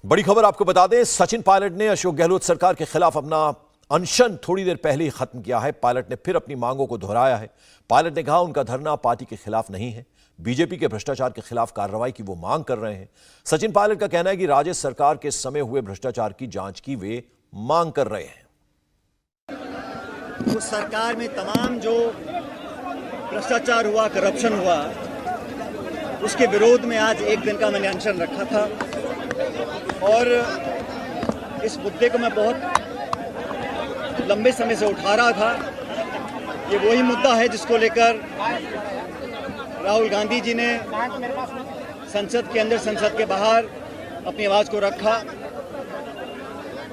बड़ी खबर आपको बता दें, सचिन पायलट ने अशोक गहलोत सरकार के खिलाफ अपना अनशन थोड़ी देर पहले ही खत्म किया है। पायलट ने फिर अपनी मांगों को दोहराया है। पायलट ने कहा उनका धरना पार्टी के खिलाफ नहीं है, बीजेपी के भ्रष्टाचार के खिलाफ कार्रवाई की वो मांग कर रहे हैं। सचिन पायलट का कहना है कि राजस्थान सरकार के समय हुए भ्रष्टाचार की जांच की वे मांग कर रहे हैं। उस सरकार में तमाम जो भ्रष्टाचार हुआ, करप्शन हुआ, उसके विरोध में आज एक दिन का मैंने अनशन रखा था और इस मुद्दे को मैं बहुत लंबे समय से उठा रहा था। ये वही मुद्दा है जिसको लेकर राहुल गांधी जी ने संसद के अंदर, संसद के बाहर अपनी आवाज को रखा।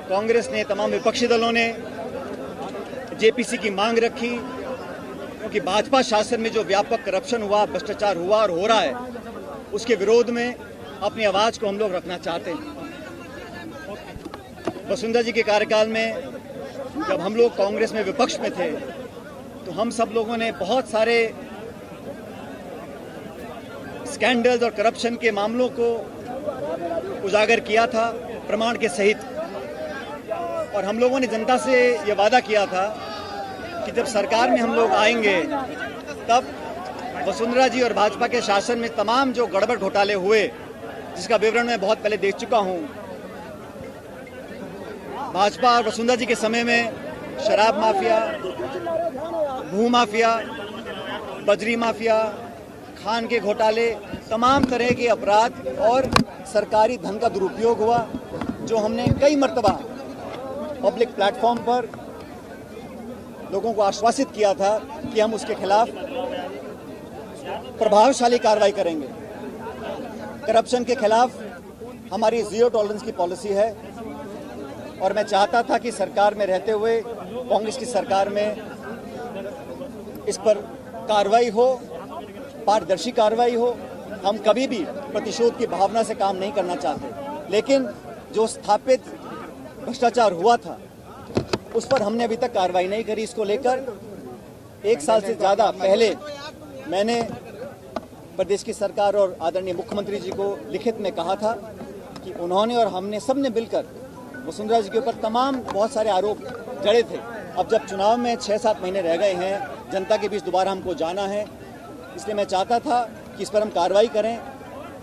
कांग्रेस ने, तमाम विपक्षी दलों ने जेपीसी की मांग रखी, क्योंकि भाजपा शासन में जो व्यापक करप्शन हुआ, भ्रष्टाचार हुआ और हो रहा है, उसके विरोध में अपनी आवाज को हम लोग रखना चाहते हैं। वसुंधरा जी के कार्यकाल में जब हम लोग कांग्रेस में विपक्ष में थे तो हम सब लोगों ने बहुत सारे स्कैंडल्स और करप्शन के मामलों को उजागर किया था, प्रमाण के सहित। और हम लोगों ने जनता से ये वादा किया था कि जब सरकार में हम लोग आएंगे तब वसुंधरा जी और भाजपा के शासन में तमाम जो गड़बड़ घोटाले हुए, जिसका विवरण मैं बहुत पहले देख चुका हूं। भाजपा और वसुंधरा जी के समय में शराब माफिया, भू माफिया, बजरी माफिया, खान के घोटाले, तमाम तरह के अपराध और सरकारी धन का दुरुपयोग हुआ, जो हमने कई मर्तबा पब्लिक प्लेटफॉर्म पर लोगों को आश्वासित किया था कि हम उसके खिलाफ प्रभावशाली कार्रवाई करेंगे। करप्शन के खिलाफ हमारी जीरो टॉलरेंस की पॉलिसी है और मैं चाहता था कि सरकार में रहते हुए, कांग्रेस की सरकार में, इस पर कार्रवाई हो, पारदर्शी कार्रवाई हो। हम कभी भी प्रतिशोध की भावना से काम नहीं करना चाहते, लेकिन जो स्थापित भ्रष्टाचार हुआ था उस पर हमने अभी तक कार्रवाई नहीं करी। इसको लेकर 1 साल से ज़्यादा पहले मैंने प्रदेश की सरकार और आदरणीय मुख्यमंत्री जी को लिखित में कहा था कि उन्होंने और हमने सबने मिलकर वसुंधरा जी के ऊपर तमाम बहुत सारे आरोप जड़े थे। अब जब चुनाव में 6-7 महीने रह गए हैं, जनता के बीच दोबारा हमको जाना है, इसलिए मैं चाहता था कि इस पर हम कार्रवाई करें।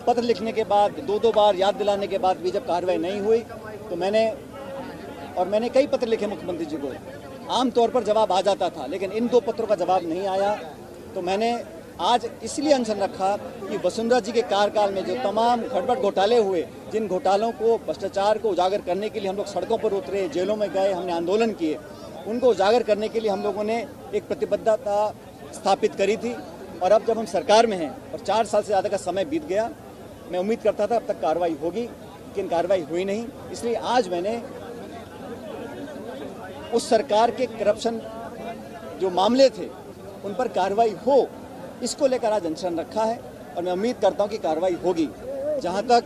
पत्र लिखने के बाद, 2-2 बार याद दिलाने के बाद भी जब कार्रवाई नहीं हुई तो मैंने कई पत्र लिखे मुख्यमंत्री जी को। आमतौर पर जवाब आ जाता था, लेकिन इन 2 पत्रों का जवाब नहीं आया। तो मैंने आज इसलिए अनशन रखा कि वसुंधरा जी के कार्यकाल में जो तमाम गड़बड़ घोटाले हुए, जिन घोटालों को, भ्रष्टाचार को उजागर करने के लिए हम लोग सड़कों पर उतरे, जेलों में गए, हमने आंदोलन किए, उनको उजागर करने के लिए हम लोगों ने एक प्रतिबद्धता स्थापित करी थी। और अब जब हम सरकार में हैं और 4 साल से ज़्यादा का समय बीत गया, मैं उम्मीद करता था अब तक कार्रवाई होगी, लेकिन कार्रवाई हुई नहीं। इसलिए आज मैंने उस सरकार के करप्शन जो मामले थे उन पर कार्रवाई हो, इसको लेकर आज अनशन रखा है और मैं उम्मीद करता हूं कि कार्रवाई होगी। जहां तक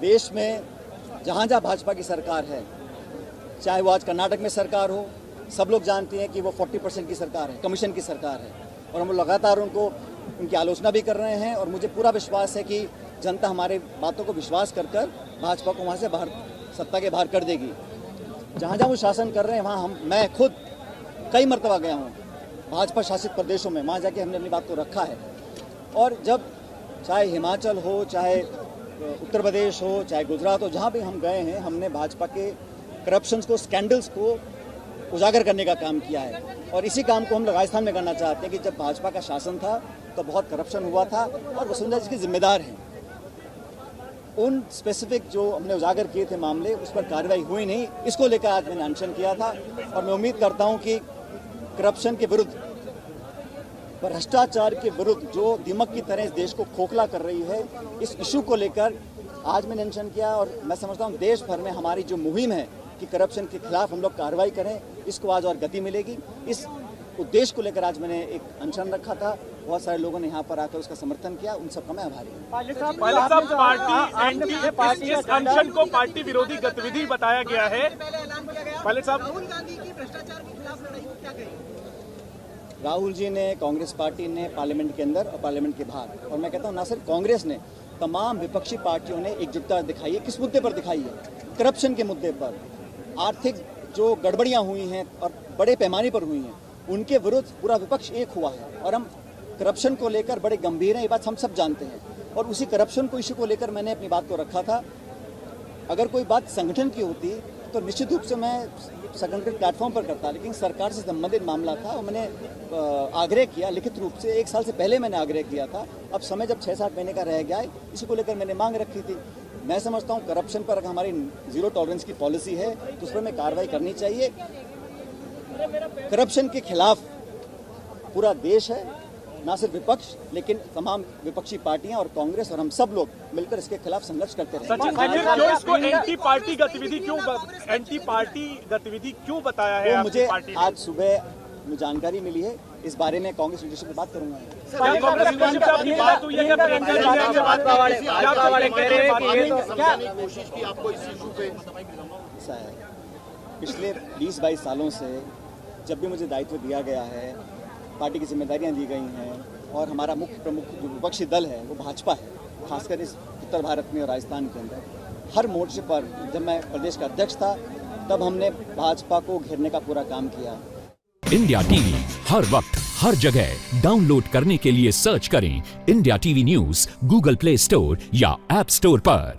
देश में जहां भाजपा की सरकार है, चाहे वो आज कर्नाटक में सरकार हो, सब लोग जानते हैं कि वो 40% की सरकार है, कमीशन की सरकार है, और हम लगातार उनकी आलोचना भी कर रहे हैं। और मुझे पूरा विश्वास है कि जनता हमारे बातों को विश्वास कर भाजपा को वहाँ से बाहर, सत्ता के बाहर कर देगी। जहाँ वो शासन कर रहे हैं वहाँ मैं खुद कई मरतबा गया हूँ भाजपा शासित प्रदेशों में, वहाँ जाके हमने अपनी बात को रखा है। और जब चाहे हिमाचल हो, चाहे उत्तर प्रदेश हो, चाहे गुजरात हो, जहाँ भी हम गए हैं, हमने भाजपा के करप्शंस को, स्कैंडल्स को उजागर करने का काम किया है। और इसी काम को हम लोग राजस्थान में करना चाहते हैं कि जब भाजपा का शासन था तो बहुत करप्शन हुआ था और वसुंधरा जी के जिम्मेदार हैं। उन स्पेसिफिक जो हमने उजागर किए थे मामले, उस पर कार्रवाई हुई नहीं। इसको लेकर आज मैंने अनशन किया था और मैं उम्मीद करता हूं कि करप्शन के विरुद्ध, भ्रष्टाचार के विरुद्ध, जो दीमक की तरह इस देश को खोखला कर रही है, इस इशू को लेकर आज मैंने अनशन किया। और मैं समझता हूं देश भर में हमारी जो मुहिम है कि करप्शन के खिलाफ हम लोग कार्रवाई करें, इसको आज और गति मिलेगी। इस उद्देश्य को लेकर आज मैंने एक अनशन रखा था। बहुत सारे लोगों ने यहाँ पर आकर उसका समर्थन किया, उन सबका मैं आभारी हूँ। पार्टी इस अनशन को पार्टी विरोधी गतिविधि बताया गया है। पायलट साहब, राहुल गांधी की भ्रष्टाचार के खिलाफ लड़ाई को क्या कहेंगे? राहुल जी ने, कांग्रेस पार्टी ने पार्लियामेंट के अंदर और पार्लियामेंट के बाहर, और मैं कहता हूँ ना सिर्फ कांग्रेस ने तमाम विपक्षी पार्टियों ने एकजुटता दिखाई है। किस मुद्दे पर दिखाई है? करप्शन के मुद्दे पर। आर्थिक जो गड़बड़ियां हुई हैं और बड़े पैमाने पर हुई हैं, उनके विरुद्ध पूरा विपक्ष एक हुआ है और हम करप्शन को लेकर बड़े गंभीर हैं, ये बात हम सब जानते हैं। और उसी करप्शन को इश्यू को लेकर मैंने अपनी बात को रखा था। अगर कोई बात संगठन की होती तो निश्चित रूप से मैं संगठन प्लेटफॉर्म पर करता, लेकिन सरकार से संबंधित मामला था और मैंने आग्रह किया लिखित रूप से। 1 साल से पहले मैंने आग्रह किया था। अब समय जब 6-7 महीने का रह गया है, इसी को लेकर मैंने मांग रखी थी। मैं समझता हूँ करप्शन पर अगर हमारी जीरो टॉलरेंस की पॉलिसी है तो उस पर हमें कार्रवाई करनी चाहिए। करप्शन के खिलाफ पूरा देश है, ना सिर्फ विपक्ष लेकिन तमाम विपक्षी पार्टियां और कांग्रेस और हम सब लोग मिलकर इसके खिलाफ संघर्ष करते रहेंगे। सचिन जी, फिर क्यों इसको एंटी पार्टी गतिविधि क्यों बताया है? तो आपकी मुझे पार्टी ने? आज सुबह मुझे जानकारी मिली है, इस बारे में कांग्रेस लीडरशिप से बात करूंगा। क्या कांग्रेस लीडरशिप से आपकी बात हुई है? क्या प्रियंका जी ने आपसे बात की? कोशिश की आपको इस इशू पे? ऐसा है, पिछले 20-22 सालों से जब भी मुझे दायित्व दिया गया है, पार्टी की जिम्मेदारियां दी गई हैं और हमारा मुख्य प्रमुख जो विपक्षी दल है वो भाजपा है, खासकर इस उत्तर भारत में और राजस्थान के अंदर हर मोर्चे पर जब मैं प्रदेश का अध्यक्ष था तब हमने भाजपा को घेरने का पूरा काम किया। इंडिया टीवी हर वक्त हर जगह डाउनलोड करने के लिए सर्च करें India TV news Google play store या ऐप स्टोर पर।